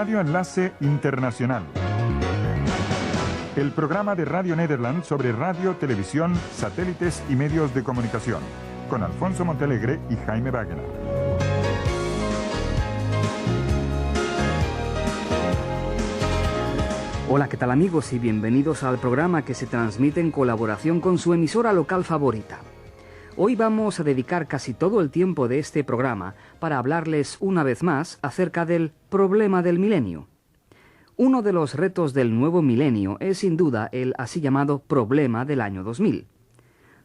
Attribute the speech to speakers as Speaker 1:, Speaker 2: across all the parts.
Speaker 1: Radio Enlace Internacional. El programa de Radio Nederland sobre radio, televisión, satélites y medios de comunicación. Con Alfonso Montealegre y Jaime Wagner.
Speaker 2: Hola, ¿qué tal amigos? Y bienvenidos al programa que se transmite en colaboración con su emisora local favorita. Hoy vamos a dedicar casi todo el tiempo de este programa para hablarles una vez más acerca del problema del milenio. Uno de los retos del nuevo milenio es sin duda el así llamado problema del año 2000.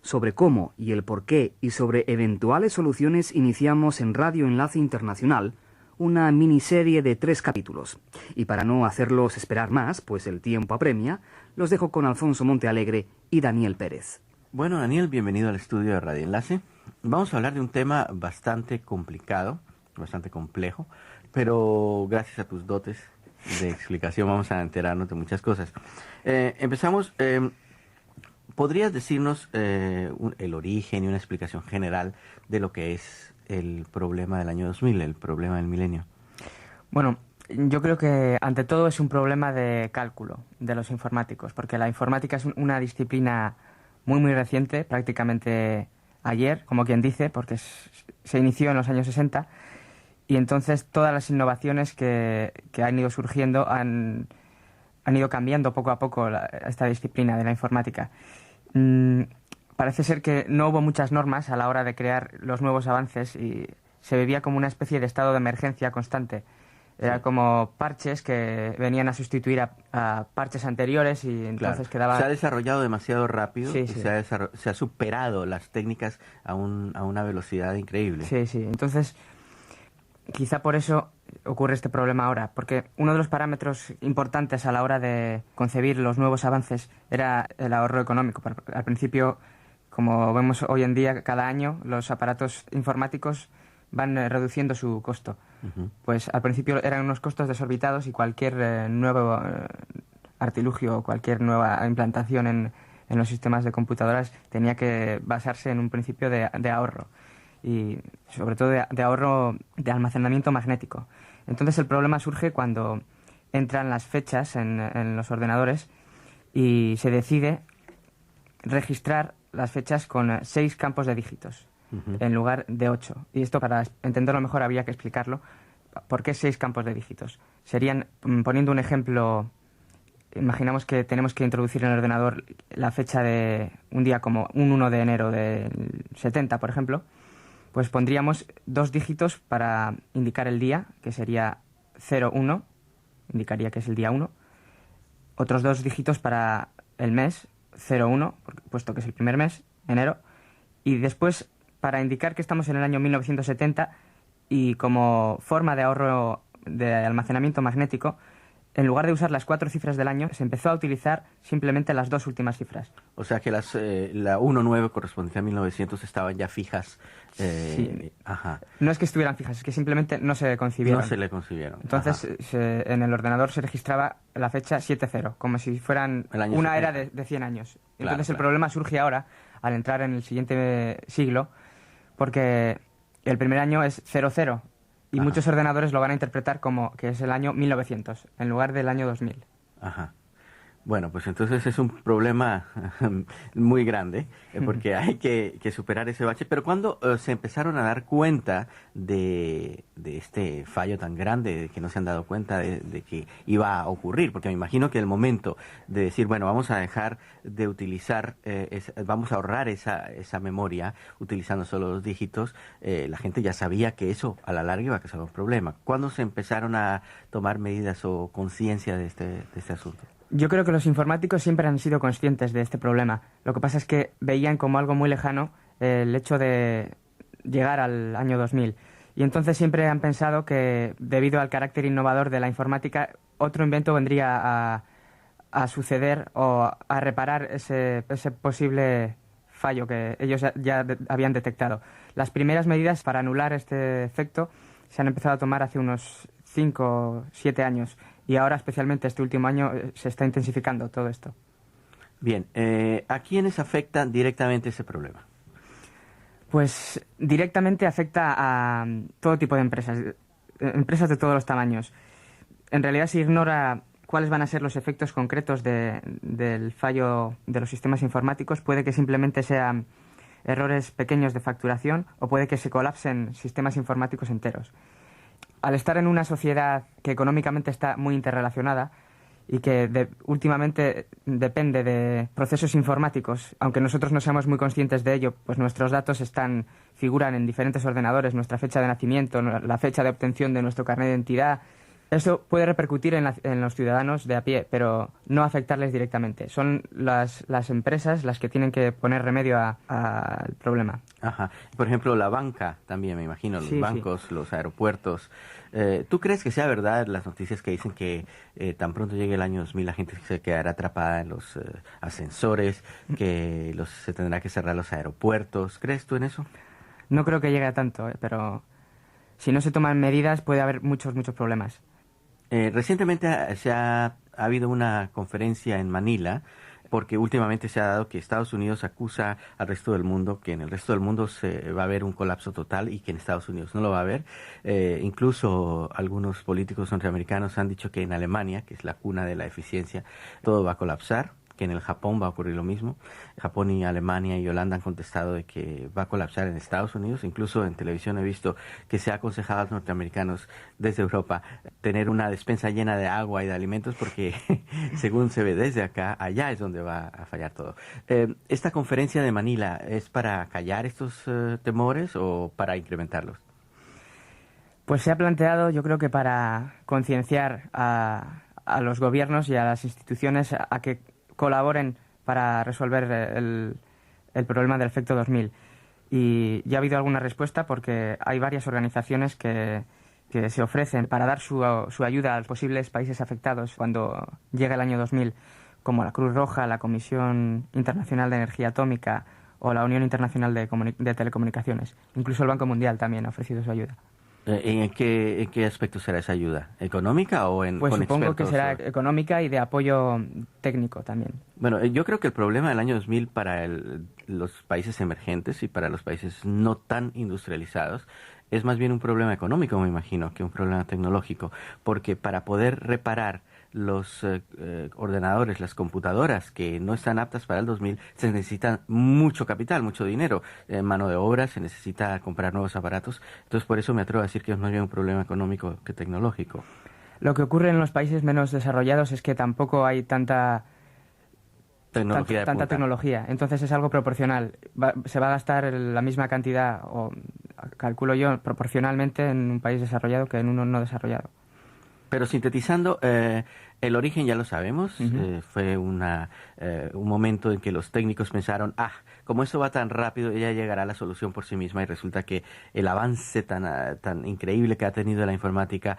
Speaker 2: Sobre cómo y el por qué y sobre eventuales soluciones iniciamos en Radio Enlace Internacional una miniserie de 3 capítulos. Y para no hacerlos esperar más, pues el tiempo apremia, los dejo con Alfonso Montealegre y Daniel Pérez.
Speaker 3: Bueno, Daniel, bienvenido al estudio de Radio Enlace. Vamos a hablar de un tema bastante complicado, bastante complejo, pero gracias a tus dotes de explicación vamos a enterarnos de muchas cosas. Empezamos. ¿Podrías decirnos el origen y una explicación general de lo que es el problema del año 2000, el problema del milenio?
Speaker 4: Bueno, yo creo que ante todo es un problema de cálculo de los informáticos, porque la informática es una disciplina muy reciente, prácticamente ayer, como quien dice, porque se inició en los años 60, y entonces todas las innovaciones que han ido surgiendo han ido cambiando poco a poco esta disciplina de la informática. Parece ser que no hubo muchas normas a la hora de crear los nuevos avances y se vivía como una especie de estado de emergencia constante. Era como parches que venían a sustituir a parches anteriores y entonces quedaba...
Speaker 3: Se ha desarrollado demasiado rápido y
Speaker 4: sí.
Speaker 3: se ha superado las técnicas a una velocidad increíble.
Speaker 4: Sí. Entonces, quizá por eso ocurre este problema ahora, porque uno de los parámetros importantes a la hora de concebir los nuevos avances era el ahorro económico. Al principio, como vemos hoy en día, cada año los aparatos informáticos van reduciendo su costo. Uh-huh. Pues al principio eran unos costos desorbitados y cualquier nuevo artilugio o cualquier nueva implantación en los sistemas de computadoras tenía que basarse en un principio de ahorro y sobre todo de ahorro de almacenamiento magnético. Entonces el problema surge cuando entran las fechas en los ordenadores y se decide registrar las fechas con 6 campos de dígitos. Uh-huh. En lugar de 8. Y esto, para entenderlo mejor, habría que explicarlo. ¿Por qué 6 campos de dígitos? Serían, poniendo un ejemplo, imaginamos que tenemos que introducir en el ordenador la fecha de un día como un 1 de enero del 70, por ejemplo, pues pondríamos 2 dígitos para indicar el día, que sería 01, indicaría que es el día 1, otros 2 dígitos para el mes, 01, puesto que es el primer mes, enero, y después para indicar que estamos en el año 1970 y como forma de ahorro de almacenamiento magnético, en lugar de usar las 4 cifras del año, se empezó a utilizar simplemente las 2 últimas cifras.
Speaker 3: O sea que la 19 correspondiente a 1900 estaban ya fijas.
Speaker 4: Sí.
Speaker 3: Ajá.
Speaker 4: No es que estuvieran fijas, es que simplemente no se concibieron.
Speaker 3: No se le concibieron.
Speaker 4: Entonces en el ordenador se registraba la fecha 70, como si fueran una era de 100 años. Entonces el problema surge ahora, al entrar en el siguiente siglo, porque el primer año es 00 y muchos ordenadores lo van a interpretar como que es el año 1900 en lugar del año 2000.
Speaker 3: Ajá. Bueno, pues entonces es un problema muy grande, porque hay que superar ese bache. Pero ¿cuándo se empezaron a dar cuenta de este fallo tan grande, de que no se han dado cuenta de que iba a ocurrir? Porque me imagino que el momento de decir, bueno, vamos a dejar de utilizar, vamos a ahorrar esa memoria utilizando solo 2 dígitos, la gente ya sabía que eso a la larga iba a causar un problema. ¿Cuándo se empezaron a tomar medidas o conciencia de este asunto?
Speaker 4: Yo creo que los informáticos siempre han sido conscientes de este problema. Lo que pasa es que veían como algo muy lejano el hecho de llegar al año 2000. Y entonces siempre han pensado que, debido al carácter innovador de la informática, otro invento vendría a suceder o a reparar ese posible fallo que ellos ya habían detectado. Las primeras medidas para anular este efecto se han empezado a tomar hace unos 5 o 7 años. Y ahora, especialmente este último año, se está intensificando todo esto.
Speaker 3: Bien, ¿a quiénes afecta directamente ese problema?
Speaker 4: Pues directamente afecta a todo tipo de empresas de todos los tamaños. en realidad se ignora cuáles van a ser los efectos concretos del fallo de los sistemas informáticos. Puede que simplemente sean errores pequeños de facturación o puede que se colapsen sistemas informáticos enteros. Al estar en una sociedad que económicamente está muy interrelacionada y que últimamente depende de procesos informáticos, aunque nosotros no seamos muy conscientes de ello, pues nuestros datos figuran en diferentes ordenadores, nuestra fecha de nacimiento, la fecha de obtención de nuestro carnet de identidad. Eso puede repercutir en los ciudadanos de a pie, pero no afectarles directamente. Son las empresas las que tienen que poner remedio al problema.
Speaker 3: Ajá. Por ejemplo, la banca también, me imagino, los bancos, los aeropuertos. ¿Tú crees que sea verdad las noticias que dicen que tan pronto llegue el año 2000 la gente se quedará atrapada en los ascensores, que se tendrá que cerrar los aeropuertos? ¿Crees tú en eso?
Speaker 4: No creo que llegue a tanto, pero si no se toman medidas puede haber muchos problemas.
Speaker 3: Recientemente ha habido una conferencia en Manila, porque últimamente se ha dado que Estados Unidos acusa al resto del mundo que en el resto del mundo se va a haber un colapso total y que en Estados Unidos no lo va a haber. Incluso algunos políticos norteamericanos han dicho que en Alemania, que es la cuna de la eficiencia, todo va a colapsar, que en el Japón va a ocurrir lo mismo. Japón y Alemania y Holanda han contestado de que va a colapsar en Estados Unidos. Incluso en televisión he visto que se ha aconsejado a los norteamericanos desde Europa tener una despensa llena de agua y de alimentos porque según se ve desde acá, allá es donde va a fallar todo. ¿Esta conferencia de Manila es para callar estos temores o para incrementarlos?
Speaker 4: Pues se ha planteado, yo creo que para concienciar a los gobiernos y a las instituciones a que colaboren para resolver el problema del efecto 2000. Y ya ha habido alguna respuesta porque hay varias organizaciones que se ofrecen para dar su ayuda a los posibles países afectados cuando llegue el año 2000, como la Cruz Roja, la Comisión Internacional de Energía Atómica o la Unión Internacional de Telecomunicaciones. Incluso el Banco Mundial también ha ofrecido su ayuda.
Speaker 3: ¿En qué aspecto será esa ayuda? ¿Económica o
Speaker 4: Pues
Speaker 3: con
Speaker 4: supongo
Speaker 3: expertos?
Speaker 4: que será económica y de apoyo técnico también.
Speaker 3: Bueno, yo creo que el problema del año 2000 para los países emergentes y para los países no tan industrializados es más bien un problema económico, me imagino, que un problema tecnológico, porque para poder reparar los ordenadores, las computadoras que no están aptas para el 2000, se necesita mucho capital, mucho dinero, mano de obra, se necesita comprar nuevos aparatos. Entonces, por eso me atrevo a decir que es más bien un problema económico que tecnológico.
Speaker 4: Lo que ocurre en los países menos desarrollados es que tampoco hay tanta tecnología. Entonces es algo proporcional. Se va a gastar la misma cantidad, o calculo yo, proporcionalmente en un país desarrollado que en uno no desarrollado.
Speaker 3: Pero sintetizando, el origen ya lo sabemos. Fue un momento en que los técnicos pensaron, como eso va tan rápido, ella llegará a la solución por sí misma, y resulta que el avance tan increíble que ha tenido la informática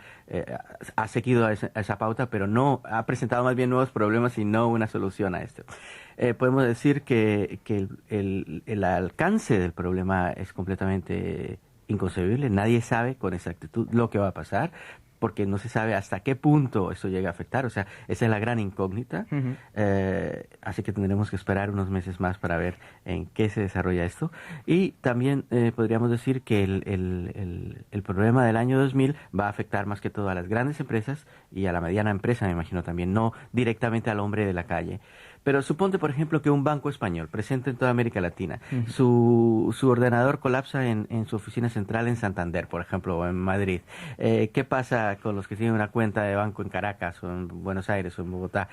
Speaker 3: ha seguido esa pauta, pero no ha presentado más bien nuevos problemas y no una solución a esto. Podemos decir que el alcance del problema es completamente inconcebible. Nadie sabe con exactitud lo que va a pasar, porque no se sabe hasta qué punto eso llega a afectar. O sea, esa es la gran incógnita. Así que tendremos que esperar unos meses más para ver en qué se desarrolla esto. Y también podríamos decir que el problema del año 2000 va a afectar más que todo a las grandes empresas y a la mediana empresa, me imagino también, no directamente al hombre de la calle. Pero suponte, por ejemplo, que un banco español presente en toda América Latina, su ordenador colapsa en su oficina central en Santander, por ejemplo, o en Madrid. ¿Qué pasa con los que tienen una cuenta de banco en Caracas, o en Buenos Aires, o en Bogotá?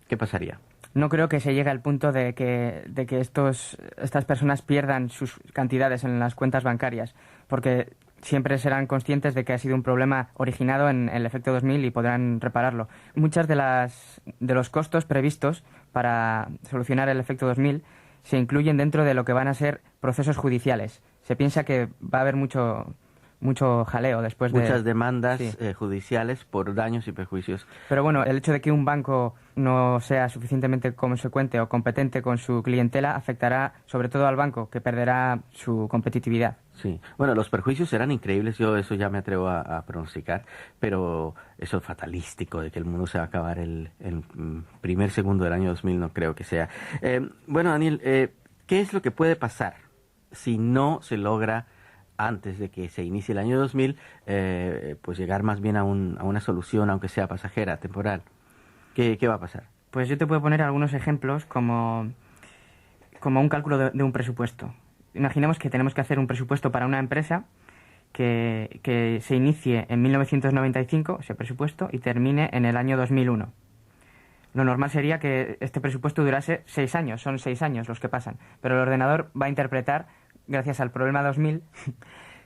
Speaker 3: ¿Qué pasaría?
Speaker 4: No creo que se llegue al punto de que estas personas pierdan sus cantidades en las cuentas bancarias, porque siempre serán conscientes de que ha sido un problema originado en el efecto 2000 y podrán repararlo. Muchas de los costos previstos para solucionar el efecto 2000 se incluyen dentro de lo que van a ser procesos judiciales. Se piensa que va a haber mucho jaleo después de...
Speaker 3: Muchas demandas judiciales por daños y perjuicios.
Speaker 4: Pero bueno, el hecho de que un banco no sea suficientemente consecuente o competente con su clientela afectará sobre todo al banco, que perderá su competitividad.
Speaker 3: Sí, bueno, los perjuicios serán increíbles, yo eso ya me atrevo a pronosticar, pero eso fatalístico de que el mundo se va a acabar el primer segundo del año 2000 no creo que sea. Bueno, Daniel, ¿qué es lo que puede pasar si no se logra antes de que se inicie el año 2000, pues llegar más bien a una solución, aunque sea pasajera, temporal. ¿Qué va a pasar?
Speaker 4: Pues yo te puedo poner algunos ejemplos como un cálculo de un presupuesto. Imaginemos que tenemos que hacer un presupuesto para una empresa que se inicie en 1995, ese presupuesto, y termine en el año 2001. Lo normal sería que este presupuesto durase 6 años, son 6 años los que pasan, pero el ordenador va a interpretar, gracias al problema 2000,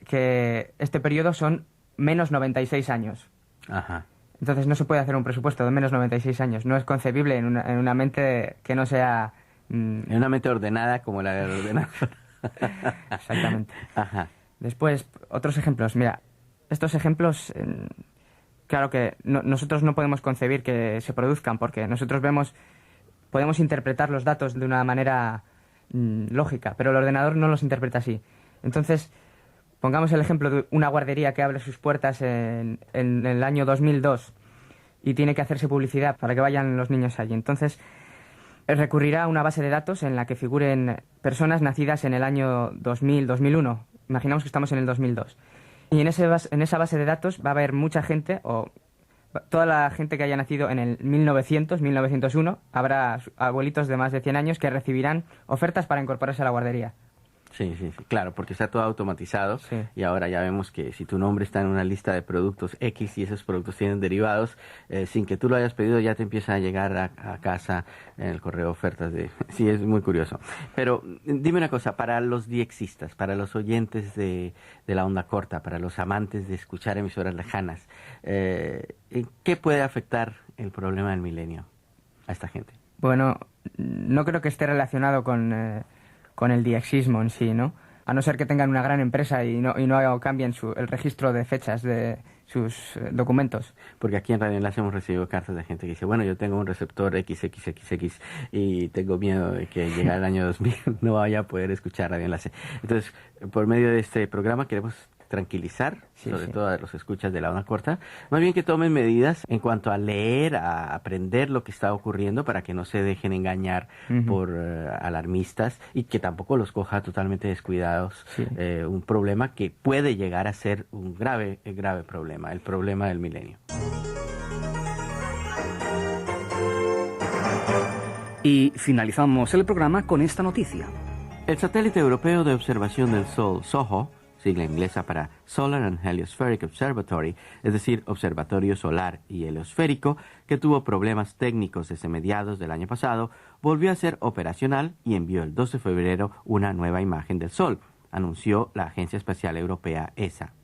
Speaker 4: que este periodo son menos 96 años.
Speaker 3: Ajá.
Speaker 4: Entonces no se puede hacer un presupuesto de menos 96 años. No es concebible en una mente que no sea...
Speaker 3: En una mente ordenada como la del ordenador.
Speaker 4: Exactamente.
Speaker 3: Ajá.
Speaker 4: Después, otros ejemplos. Mira, estos ejemplos, claro que nosotros no podemos concebir que se produzcan porque nosotros podemos interpretar los datos de una manera lógica, pero el ordenador no los interpreta así. Entonces, pongamos el ejemplo de una guardería que abre sus puertas en el año 2002 y tiene que hacerse publicidad para que vayan los niños allí. Entonces, recurrirá a una base de datos en la que figuren personas nacidas en el año 2000, 2001. Imaginamos que estamos en el 2002. Y en esa base de datos va a haber mucha gente, o toda la gente que haya nacido en el 1900, 1901, habrá abuelitos de más de 100 años que recibirán ofertas para incorporarse a la guardería.
Speaker 3: Sí, claro, porque está todo automatizado.
Speaker 4: Sí.
Speaker 3: Y ahora ya vemos que si tu nombre está en una lista de productos X y esos productos tienen derivados, sin que tú lo hayas pedido ya te empieza a llegar a casa en el correo ofertas de... Sí, es muy curioso. Pero dime una cosa, para los diexistas, para los oyentes de la onda corta, para los amantes de escuchar emisoras lejanas, ¿qué puede afectar el problema del milenio a esta gente?
Speaker 4: Bueno, no creo que esté relacionado con el diexismo en sí, ¿no? A no ser que tengan una gran empresa y no cambien el registro de fechas de sus documentos.
Speaker 3: Porque aquí en Radio Enlace hemos recibido cartas de gente que dice, bueno, yo tengo un receptor XXXX y tengo miedo de que llegue el año 2000 no vaya a poder escuchar Radio Enlace. Entonces, por medio de este programa queremos tranquilizar, sobre todo a los escuchas de la onda corta, más bien que tomen medidas en cuanto a leer, a aprender lo que está ocurriendo para que no se dejen engañar por alarmistas y que tampoco los coja totalmente descuidados.
Speaker 4: Sí.
Speaker 3: Un problema que puede llegar a ser un grave problema, el problema del milenio.
Speaker 2: Y finalizamos el programa con esta noticia.
Speaker 3: El satélite europeo de observación del Sol, SOHO, sigla inglesa para Solar and Heliospheric Observatory, es decir, Observatorio Solar y Heliosférico, que tuvo problemas técnicos desde mediados del año pasado, volvió a ser operacional y envió el 12 de febrero una nueva imagen del Sol, anunció la Agencia Espacial Europea ESA.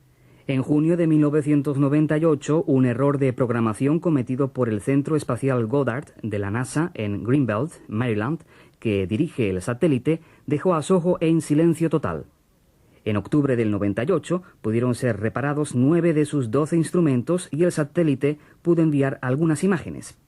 Speaker 2: En junio de 1998, un error de programación cometido por el Centro Espacial Goddard de la NASA en Greenbelt, Maryland, que dirige el satélite, dejó a SOHO en silencio total. En octubre del 98 pudieron ser reparados 9 de sus 12 instrumentos y el satélite pudo enviar algunas imágenes.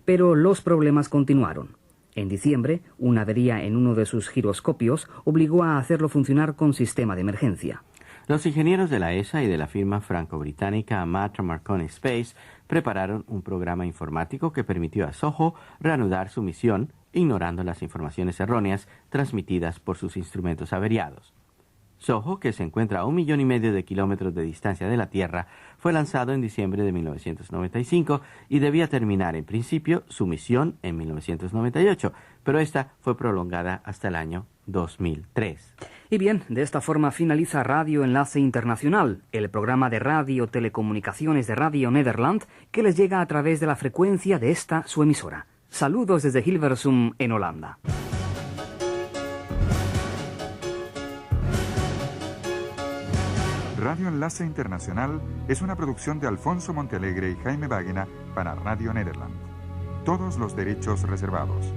Speaker 2: Pero los problemas continuaron. En diciembre, una avería en uno de sus giroscopios obligó a hacerlo funcionar con sistema de emergencia.
Speaker 3: Los ingenieros de la ESA y de la firma franco-británica Matra Marconi Space prepararon un programa informático que permitió a SOHO reanudar su misión, ignorando las informaciones erróneas transmitidas por sus instrumentos averiados. SOHO, que se encuentra a 1,5 millones de kilómetros de distancia de la Tierra, fue lanzado en diciembre de 1995 y debía terminar en principio su misión en 1998, pero esta fue prolongada hasta el año 2003.
Speaker 2: Y bien, de esta forma finaliza Radio Enlace Internacional, el programa de radio telecomunicaciones de Radio Nederland que les llega a través de la frecuencia de esta su emisora. Saludos desde Hilversum, en Holanda.
Speaker 1: Radio Enlace Internacional es una producción de Alfonso Montealegre y Jaime Báguena para Radio Nederland. Todos los derechos reservados.